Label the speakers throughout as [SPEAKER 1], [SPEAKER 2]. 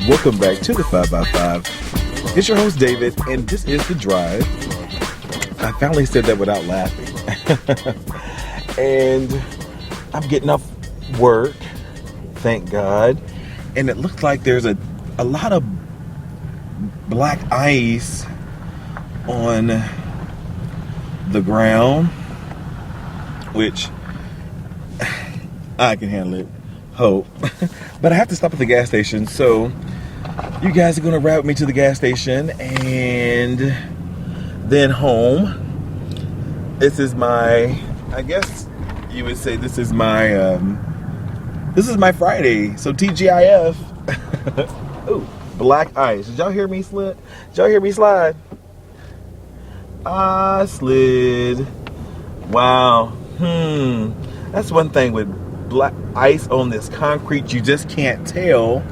[SPEAKER 1] Welcome back to the 5x5. It's your host David, and this is The Drive. I finally said that without laughing. And I'm getting off work, thank God. And it looks like there's a lot of black ice on the ground, which I can handle it. Hope. But I have to stop at the gas station, so you guys are going to route me to the gas station and then home. This is my, I guess you would say this is my Friday. So TGIF. Ooh, black ice. Did y'all hear me slide? Did y'all hear me slide? I slid. Wow. That's one thing with black ice on this concrete. You just can't tell.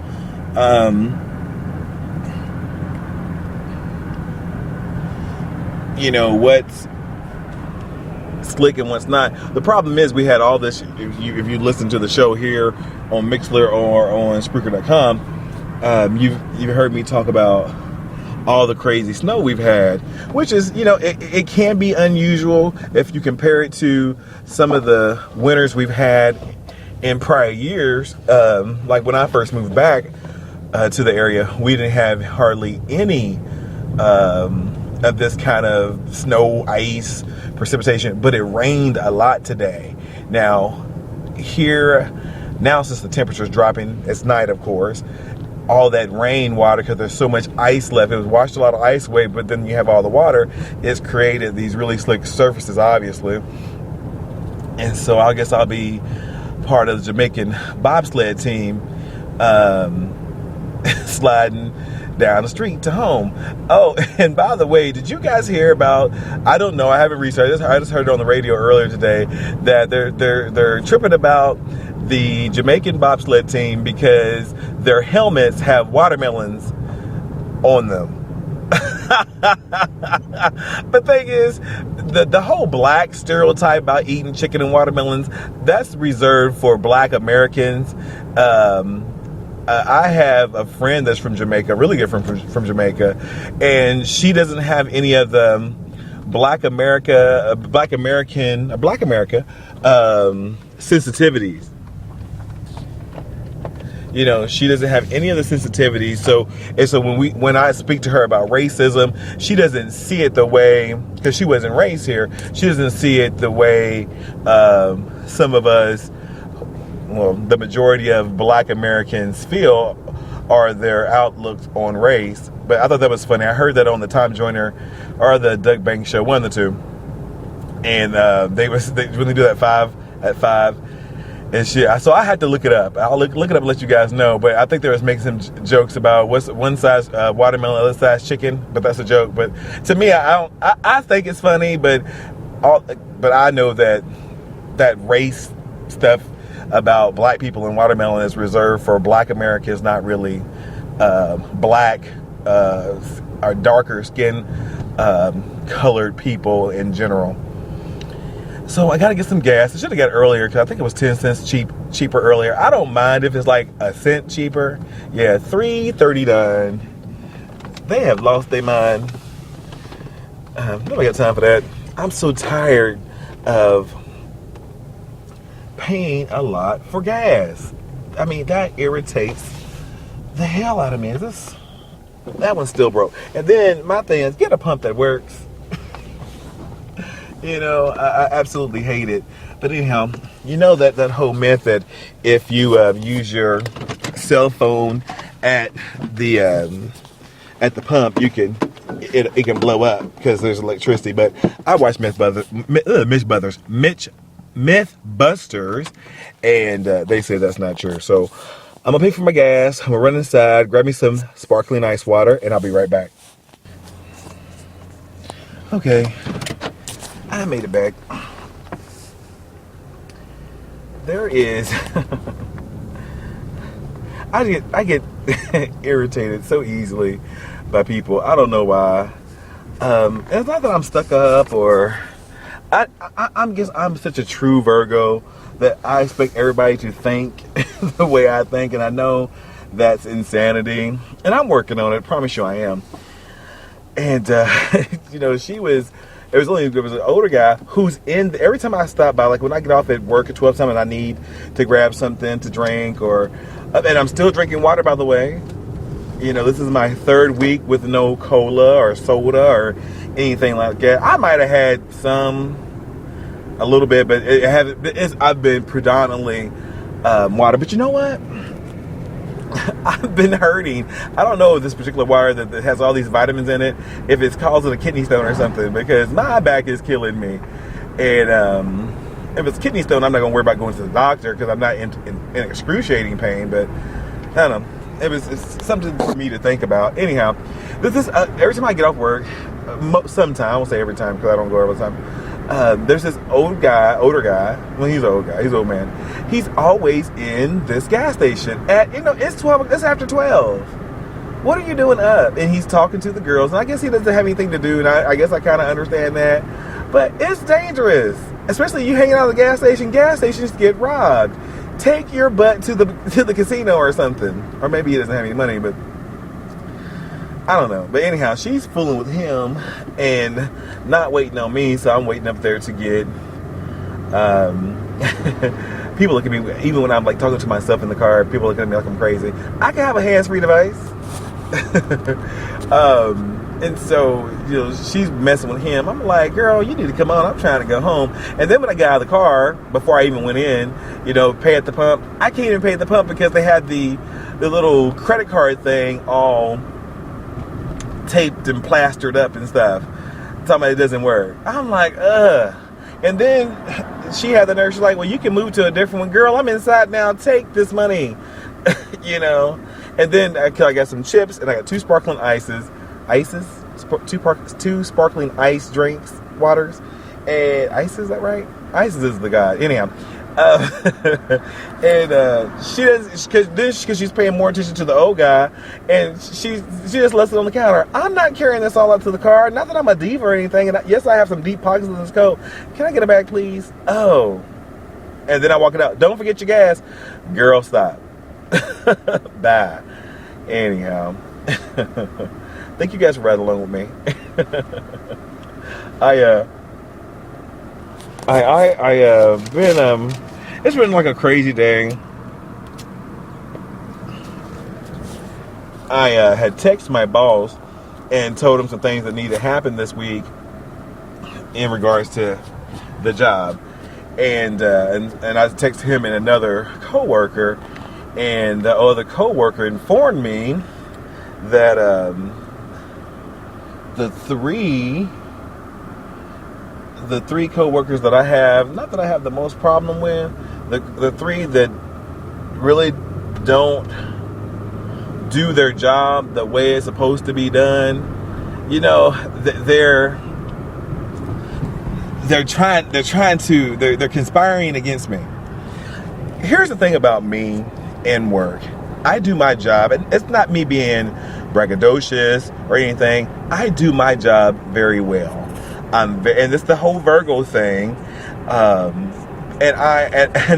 [SPEAKER 1] You know what's slick and what's not. The problem is we had all this. If you listen to the show here on Mixlr or on Spreaker.com, you've heard me talk about all the crazy snow we've had, which is, it can be unusual if you compare it to some of the winters we've had in prior years. Like when I first moved back to the area, we didn't have hardly any of this kind of snow, ice, precipitation, but it rained a lot today. Now, since the temperature's dropping, it's night, of course, all that rain water, because there's so much ice left, it was washed a lot of ice away, but then you have all the water, it's created these really slick surfaces, obviously. And so I guess I'll be part of the Jamaican bobsled team, sliding down the street to home. Oh, and by the way, did you guys hear about, I don't know, I haven't researched, I just heard it on the radio earlier today, that they're tripping about the Jamaican bobsled team because their helmets have watermelons on them. The thing is, the whole black stereotype about eating chicken and watermelons, that's reserved for black Americans. I have a friend that's from Jamaica, a really good friend from Jamaica, and she doesn't have any of the black America sensitivities. She doesn't have any of the sensitivities. So when I speak to her about racism, she doesn't see it the way, because she wasn't raised here, she doesn't see it the way some of us, well, the majority of black Americans feel, are their outlooks on race. But I thought that was funny. I heard that on the Tom Joyner or the Doug Banks show, one of the two. And when they do that 5 at 5 and shit. So I had to look it up. I'll look it up and let you guys know. But I think they was making some jokes about what's one size watermelon, other size chicken. But that's a joke. But to me, I think it's funny. But I know that race stuff about black people and watermelon is reserved for black Americans, not really black or darker skin colored people in general. So I gotta get some gas. I should have got it earlier because I think it was 10 cents cheaper earlier. I don't mind if it's like a cent cheaper. Yeah, $3.39. They have lost their mind. Nobody got time for that. I'm so tired of paying a lot for gas. I mean, that irritates the hell out of me. That one's still broke. And then my thing is, get a pump that works. I absolutely hate it. But anyhow, that whole myth that if you use your cell phone at the pump, it can blow up because there's electricity. But I watched Mythbusters, and they say that's not true. So I'm gonna pay for my gas. I'm gonna run inside, grab me some sparkling ice water, and I'll be right back. Okay, I made it back. There is. I get irritated so easily by people. I don't know why. It's not that I'm stuck up or I'm such a true Virgo that I expect everybody to think the way I think, and I know that's insanity, and I'm working on it. Promise you I am. And there was an older guy who's in every time I stop by, like when I get off at work at 12 time and I need to grab something to drink, and I'm still drinking water, by the way. This is my third week with no cola or soda or anything like that. I might have had a little bit, but I've been predominantly water. But you know what? I've been hurting. I don't know if this particular water that has all these vitamins in it, if it's causing a kidney stone or something, because my back is killing me. And if it's kidney stone, I'm not going to worry about going to the doctor because I'm not in excruciating pain. But I don't know. It's something for me to think about. Anyhow, this is every time I get off work, sometime, I won't say every time because I don't go all the time. There's this older guy. Well, he's an old guy. He's an old man. He's always in this gas station at, it's after 12. What are you doing up? And he's talking to the girls. And I guess he doesn't have anything to do. And I guess I kind of understand that. But it's dangerous. Especially you hanging out at the gas station. Gas stations get robbed. Take your butt to the casino or something. Or maybe he doesn't have any money, but I don't know. But anyhow, she's fooling with him and not waiting on me, so I'm waiting up there to get people look at me, even when I'm like talking to myself in the car, people look at me like I'm crazy. I can have a hands-free device. And so, she's messing with him. I'm like, girl, you need to come on. I'm trying to go home. And then when I got out of the car, before I even went in, pay at the pump, I can't even pay at the pump because they had the little credit card thing all taped and plastered up and stuff. Talking about it doesn't work. I'm like, ugh. And then she had the nerve. She's like, well, you can move to a different one. Girl, I'm inside now. Take this money. And then I got some chips and I got two sparkling two sparkling ice drinks, waters, and ice, is that right? Ices is the guy. Anyhow, and she doesn't, because she's paying more attention to the old guy, and she just left it on the counter. I'm not carrying this all out to the car. Not that I'm a diva or anything. And yes, I have some deep pockets in this coat. Can I get a bag, please? Oh, and then I walk it out. Don't forget your gas, girl. Stop. Bye. Anyhow. Thank you guys for riding along with me. It's been like a crazy day. I had texted my boss and told him some things that need to happen this week in regards to the job, and I texted him and another coworker, and the other coworker informed me that the three co-workers that I have, not that I have the most problem with, the three that really don't do their job the way it's supposed to be done, they're conspiring against me. Here's the thing about me and work. I do my job, and it's not me being braggadocious or anything. I do my job very well. And it's the whole Virgo thing. And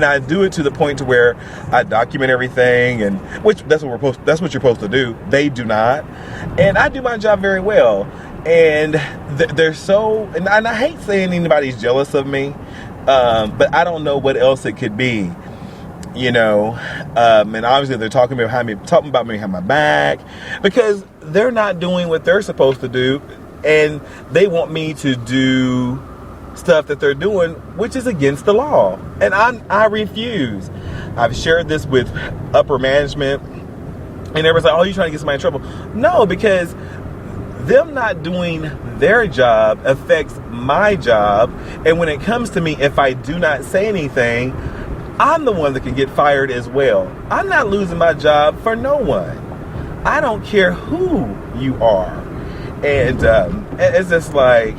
[SPEAKER 1] I do it to the point to where I document everything, and that's what you're supposed to do. They do not, and I do my job very well. And they're so, and I hate saying anybody's jealous of me, but I don't know what else it could be. And obviously they're talking about me behind my back, because they're not doing what they're supposed to do, and they want me to do stuff that they're doing, which is against the law, and I refuse. I've shared this with upper management, and everyone's like, "Oh, you're trying to get somebody in trouble?" No, because them not doing their job affects my job, and when it comes to me, if I do not say anything, I'm the one that can get fired as well. I'm not losing my job for no one. I don't care who you are. And it's just like,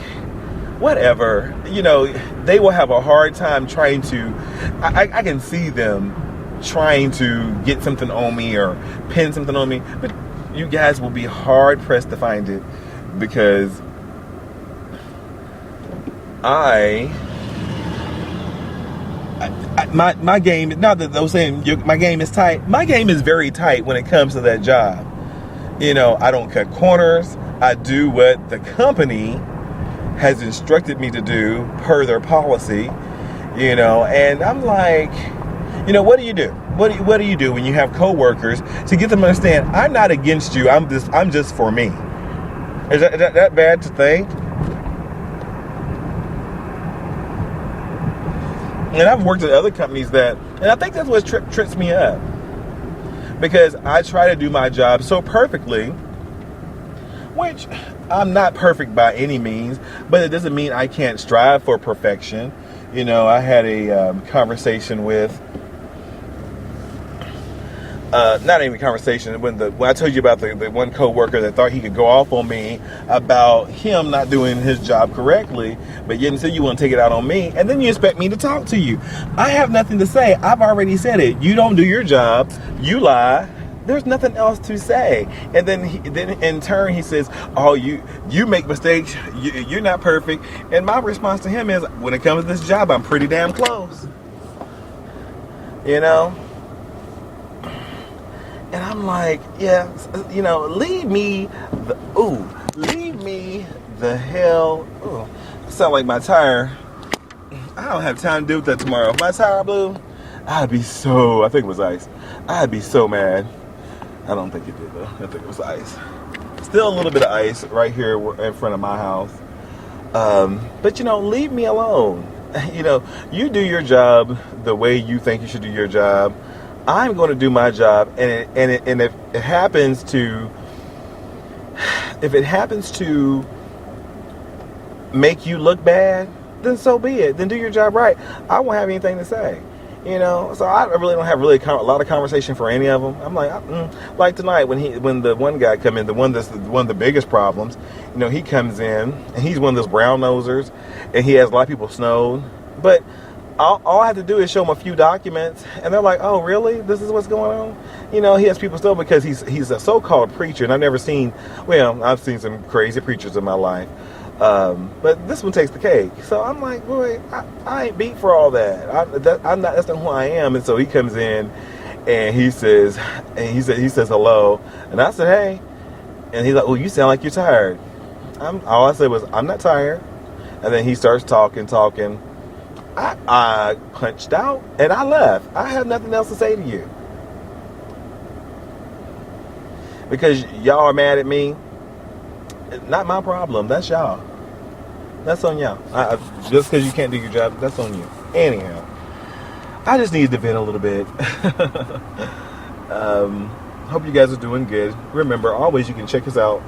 [SPEAKER 1] whatever. You know, they will have a hard time trying to, I can see them trying to get something on me or pin something on me. But you guys will be hard pressed to find it, because my game, not that I was saying my game is tight. My game is very tight when it comes to that job. You know, I don't cut corners. I do what the company has instructed me to do per their policy. You know, and I'm like, you know, what do you do? What do you do when you have coworkers to get them to understand, I'm not against you. I'm just for me. Is that bad to think? And I've worked at other companies and I think that's what trips me up. Because I try to do my job so perfectly, which I'm not perfect by any means, but it doesn't mean I can't strive for perfection. You know, I had a conversation with, not even a conversation, when I told you about the one coworker that thought he could go off on me about him not doing his job correctly, but yet until you want to take it out on me, and then you expect me to talk to you. I have nothing to say. I've already said it. You don't do your job. You lie. There's nothing else to say. And then in turn he says, oh, you make mistakes. You're not perfect. And my response to him is, when it comes to this job, I'm pretty damn close. You know? And I'm like, yeah, you know, leave me the hell. Ooh, sound like my tire. I don't have time to deal with that tomorrow. If my tire blew, I think it was ice. I'd be so mad. I don't think it did though. I think it was ice. Still a little bit of ice right here in front of my house. But you know, leave me alone. You know, you do your job the way you think you should do your job. I'm going to do my job, and if it happens to make you look bad, then so be it. Then do your job right. I won't have anything to say, you know. So I really don't have a lot of conversation for any of them. I'm like tonight when the one guy come in, the one of the biggest problems, you know, he comes in and he's one of those brown nosers, and he has a lot of people snowed, but all I have to do is show them a few documents, and they're like, oh, really? This is what's going on? You know, he has people still, because he's a so-called preacher, and I've seen some crazy preachers in my life. But this one takes the cake. So I'm like, boy, I ain't beat for all that. That's not who I am. And so he comes in, and he says hello, and I said, hey, and he's like, well, you sound like you're tired. All I said was, I'm not tired. And then he starts talking. I punched out and I left. I have nothing else to say to you, because y'all are mad at me. Not my problem. That's y'all. That's on y'all. Just because you can't do your job, that's on you. Anyhow, I just needed to vent a little bit. Hope you guys are doing good. Remember, always you can check us out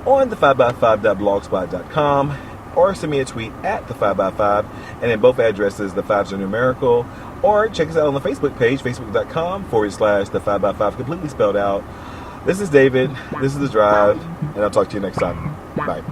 [SPEAKER 1] on the 5x5.blogspot.com, or send me a tweet at the 5x5, and in both addresses the 5s are numerical, or check us out on the Facebook page, facebook.com/the 5x5, completely spelled out. This is David, this is The Drive, and I'll talk to you next time. Bye.